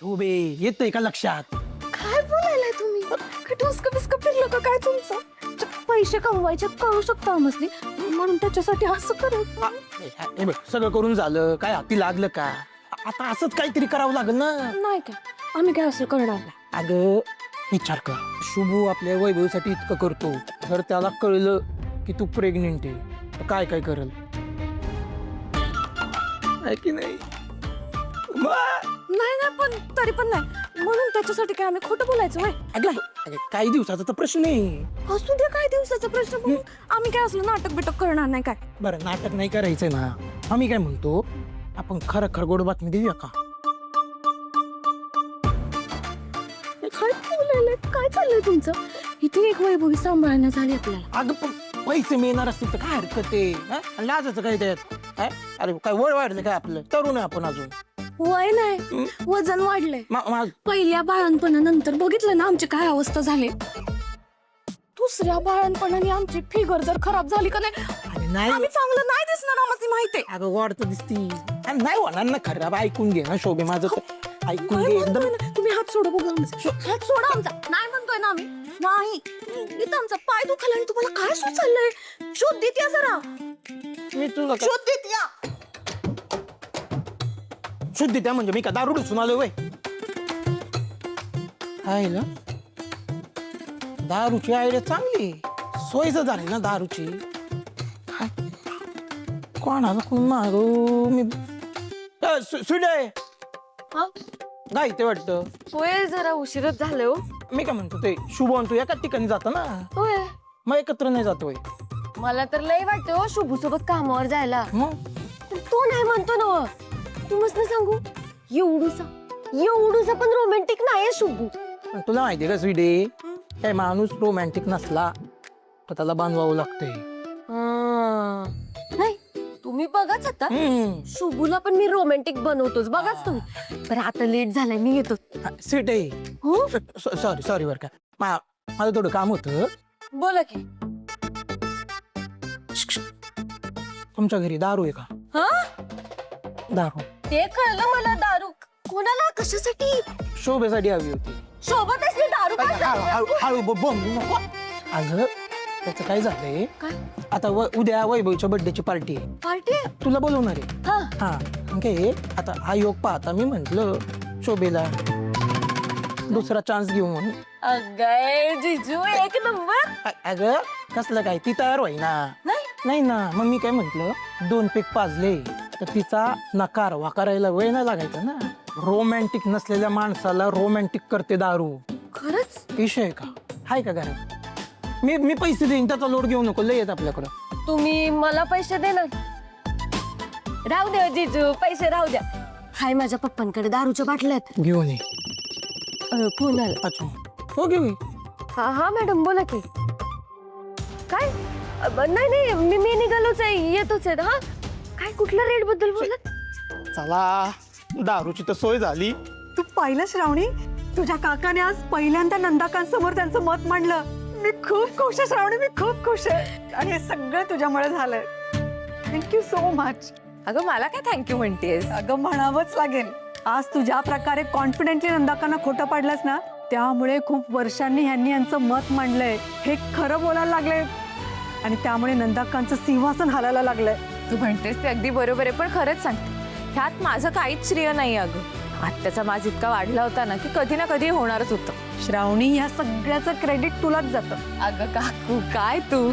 शोभे येतोय का लक्षात? काय बोलायलाय तुम्ही? काय डोसकं बिस्कं फिरलं का काय तुमचं? पैसे कमवायचे करू शकतो आमसनी म्हणून त्याच्यासाठी असं करत. हे बघ सगळं करून झालं, काय हाती लागलं का? आता असंच काहीतरी करावं लागेल ना. नाही काय आम्ही काय असं करणार नाही. अगं विचार कर, शुभू आपल्या वैभवसाठी इतकं करतो, जर त्याला कळलं की तू प्रेग्नेंट आहे तर काय काय करल? आहे की नाही? नाही नाही पण तरी पण नाही म्हणून त्याच्यासाठी काय आम्ही खोटं बोलायचं नाही. अगं काही दिवसाचा तर प्रश्न आहे. असू दे काय दिवसाचा प्रश्न म्हणून आम्ही काय असलं नाटक बिटक करणार नाही काय. बरं नाटक नाही करायचंय ना. आम्ही काय म्हणतो, आपण खरं खरं गोड बातमी देऊया का? काय बोलायलाय? काय चाललंय तुमचं? इथे एक वैभवी सांभाळण्यात आली आपल्याला. अगं पण पैसे मिळणार असतील तर काय हरकत आहे? हा? लाजाचं काय त्यात? हा? अरे काय वय वाढलं काय आपलं? तरुण आहे आपण अजून. वय नाही वजन वाढलंय. मा- पहिल्या बाळणपणानंतर बघितलं ना आमची काय अवस्था झाली. दुसऱ्या बाळणपणाने आमची फिगर जर खराब झाली का नाही अरे नाही आम्ही चांगलं नाही दिसणार आम्हाला माहितीये. अगं वाढत दिसती. अरे नाही होणार ना खराब. ऐकून घे ना शोभे माझं तर. ऐकून काय घे एकदम. म्हणतोय ना? तुम्ही हात सोडा बघा आमचा. हात सोडा आमचा. नाही म्हणतोय ना आम्ही. नाही इथं आमचा पाय दुखायला आणि तुम्हाला काय सुचाललंय? शोध देत या जरा. मी तुला काय- शोध देत या. शुद्ध त्या म्हणजे मी का दारू डुसून आलोय वय? आहे ना दारूची आयडिया चांगली. सोयीचं झाली ना दारूची. काय? कोणाला कोण मारू मी? सुडे हा? गाय ते वाटतं. होय जरा उशीरच झालं हो. मी काय म्हणतो ते शुभ तू एका ठिकाणी जाता ना, होय मग एकत्र नाही जातोय मला तर लय वाटतं हो शुभू सोबत कामावर जायला. मग? पण तो नाही म्हणतो ना. तू मस्त सांगू एवढूसा पण रोमॅन्टिक नाहीये शुभू. पण तुला माहितीये का स्वीडे, काय माणूस रोमॅन्टिक नसला तर त्याला बांधवावं लागतंय. नाही तुम्ही बघाच आता शुभूला पण मी रोमॅन्टिक बनवतोच बघाच तुम्ही. बरं आता लेट झालाय मी येतो. स्वीट आहे. हो सॉरी बरं का. माझं थोडं काम होतं. बोला की. तुमच्या घरी दारू आहे का? हा दारू ते कळलं मला. दारू कोणाला कशासाठी? शोभेसाठी हवी होती. सोबतच मी दारू का हळू हळू बोंब नको. अगं त्याचं काय झालंय, काय आता उद्या वैभवच्या बर्थडेची पार्टी आहे. पार्टी? तुला बोलवणार आहे. हा हा काय आता हा योग पाहता मी म्हंटल शोभेला दुसरा चान्स घेऊ म्हणून. अगं जिजू एक नंबर. अगं कसलं काय, ती तयार होईना. नाही ना, मग मी काय म्हंटल, 2 पीक पाजले तर तिचा नकार वाकारायला वेळ नाही लागायचा ना. रोमॅन्टिक नसलेल्या माणसाला रोमॅन्टिक करते दारू. खरंच? विषय का हाय का घरात? मी पैसे देईन, त्याचा लोड घेऊ नको. लय येत आपल्याकडं. तुम्ही मला पैसे देणार? राहू द्या जिजू पैसे राहू द्या. हाय माझ्या पप्पांकडे दारूच्या बाटल्यात. घेऊन ये. फोन आला. अच्छा हो घेऊ. हा हा मॅडम बोला की. काय? नाही मी निघालोच आहे येतोच आहे. हा काय कुठल्या रेट बद्दल बोलत? चला दारूची तर सोय झाली. तू पाहिलं श्रावणी, तुझ्या काकाने आज पहिल्यांदा नंदाकांसमोर त्यांचं मत मांडलं. मी खूप खुश आहे श्रावणी, मी खूप खुश आहे. आणि हे सगळं तुझ्यामुळे झालंय. Thank you so much. अगं मला काय थँक्यू म्हणतेस? अगं म्हणावंच लागेल. आज तू ज्या प्रकारे कॉन्फिडेंटली नंदाकांना खोटं पाडलंस ना, त्यामुळे खूप वर्षांनी ह्यांनी यांचं मत मांडलंय. हे खरं बोलायला लागले आणि त्यामुळे नंदाकांचं सिंहासन हालायला लागलंय. तू म्हणतेस ते अगदी बरोबर आहे, पण खरंच सांगते ह्यात माझं काहीच श्रेय नाही. अगं आत्याचा माज इतका वाढला होता ना की कधी ना कधी होणारच होतं. श्रावणी, या सगळ्याचं क्रेडिट तुलाच जातं. अगं काकू काय तू.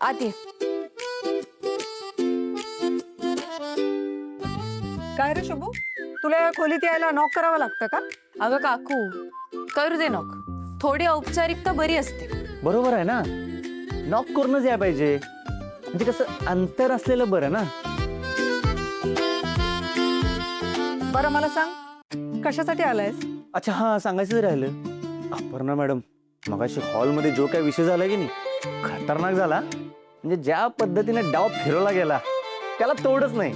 आती काय रे शुभू, तुला या खोलीत यायला नॉक करावं लागतं का? अगं काकू करू दे नॉक. थोडी औपचारिकता बरी असते. बरोबर आहे ना, नॉक करूनच या पाहिजे. म्हणजे कसं अंतर असलेलं बरं ना. बरं मला सांग, कशासाठी आलायस? अच्छा हा सांगायचं राहिलं. अपर्णा मॅडम, मगाशी हॉलमध्ये जो काही विषय झाला की नाही, खतरनाक झाला. म्हणजे ज्या पद्धतीने डाव फिरवला गेला त्याला तोडच नाही.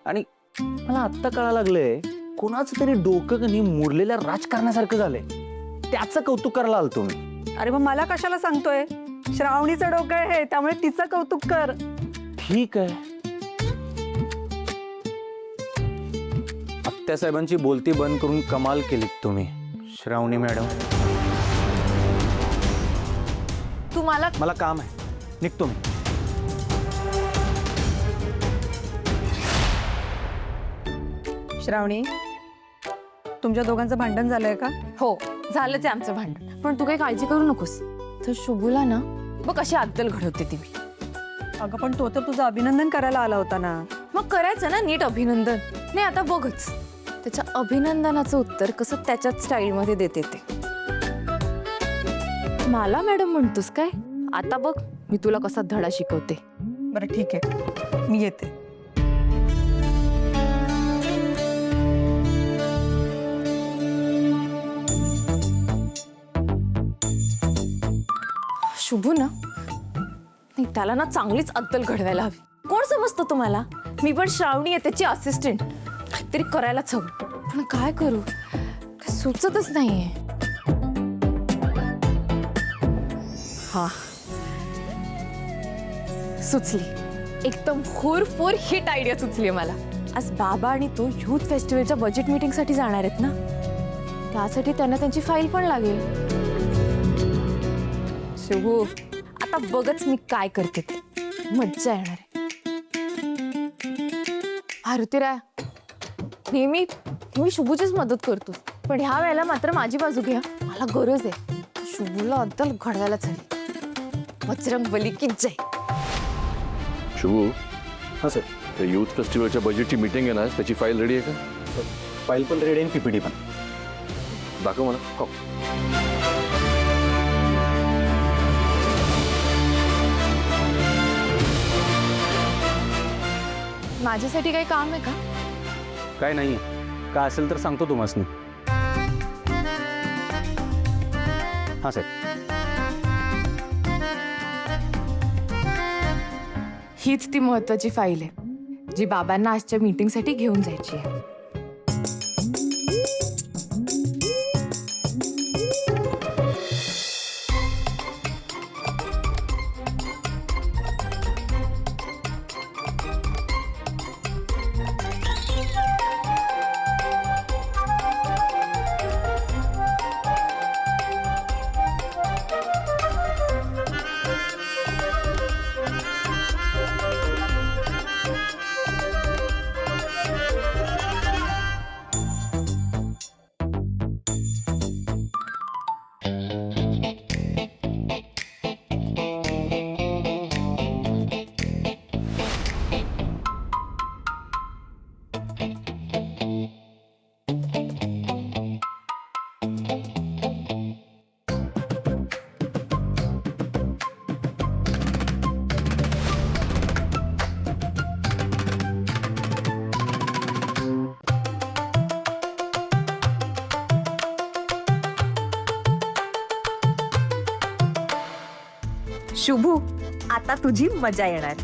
आणि मला आत्ता कळायला लागलंय, कोणाचं तरी डोकं कधी मोडलेल्या राजकारणासारखं झालंय. त्याचं कौतुक करायला आलतो मी. अरे मग मला कशाला सांगतोय? श्रावणीचं डोकं आहे हे, त्यामुळे तिचं कौतुक कर. ठीक आहे. आत्यासाहेबांची बोलती बंद करून कमाल केलीत तुम्ही श्रावणी मॅडम. तुम्हाला मला काम आहे, निघतो मी. श्रावणी, तुमच्या दोघांचं भांडण झालंय का? हो झालंच आहे आमचं भांडण, पण तू काही काळजी करू नकोस. तर शुभूला ना बघ कशी अद्दल घडवते ती मी. अगं पण तो तर तुझं अभिनंदन करायला आला होता ना. मग करायचं ना नीट अभिनंदन. नाही आता बघच त्याच्या अभिनंदनाचं उत्तर कसं त्याच्याच स्टाईलमध्ये देते ते. मला मॅडम म्हणतोस काय? आता बघ मी तुला कसा धडा शिकवते. बरं ठीक आहे, मी येते. शुभू ना नाही त्याला ना चांगलीच अद्दल घडवायला हवी. कोण समजतं तुम्हाला? मी पण श्रावणी आहे त्याची असिस्टंट. काहीतरी करायलाच हवं, पण काय करू काय सुचतच नाहीये. हा सुचली, एकदम फोर हिट आयडिया सुचली मला. आज बाबा आणि तो यूथ फेस्टिवलच्या बजेट मीटिंगसाठी जाणार आहेत ना, त्यासाठी त्यांना त्यांची फाईल पण लागेल. शुभू आता बघच मी काय करते ते, मज्जा येणार आहे. भारतीराय नेहमी शुभूचीच मदत करतो, पण ह्या वेळेला मात्र माझी बाजू घ्या. मला गरज आहे. शुभूला अद्दल घडवायलाच हवी. बजरंगबली की जय. शुभू, हां सर. त्या यूथ फेस्टिवलच्या बजेटची मीटिंग आहे ना, त्याची फाईल रेडी आहे का? फाईल पण रेडी आहे, PPT पण. दाखव मला. हो. माझ्यासाठी काही काम आहे का? काय नाही, का असेल तर सांगतो तुम्हाला. हां सर. हीच ती महत्वाची फाईल आहे जी बाबांना आजच्या मीटिंगसाठी घेऊन जायची आहे. शुभू, आता तुझी मजा येणार.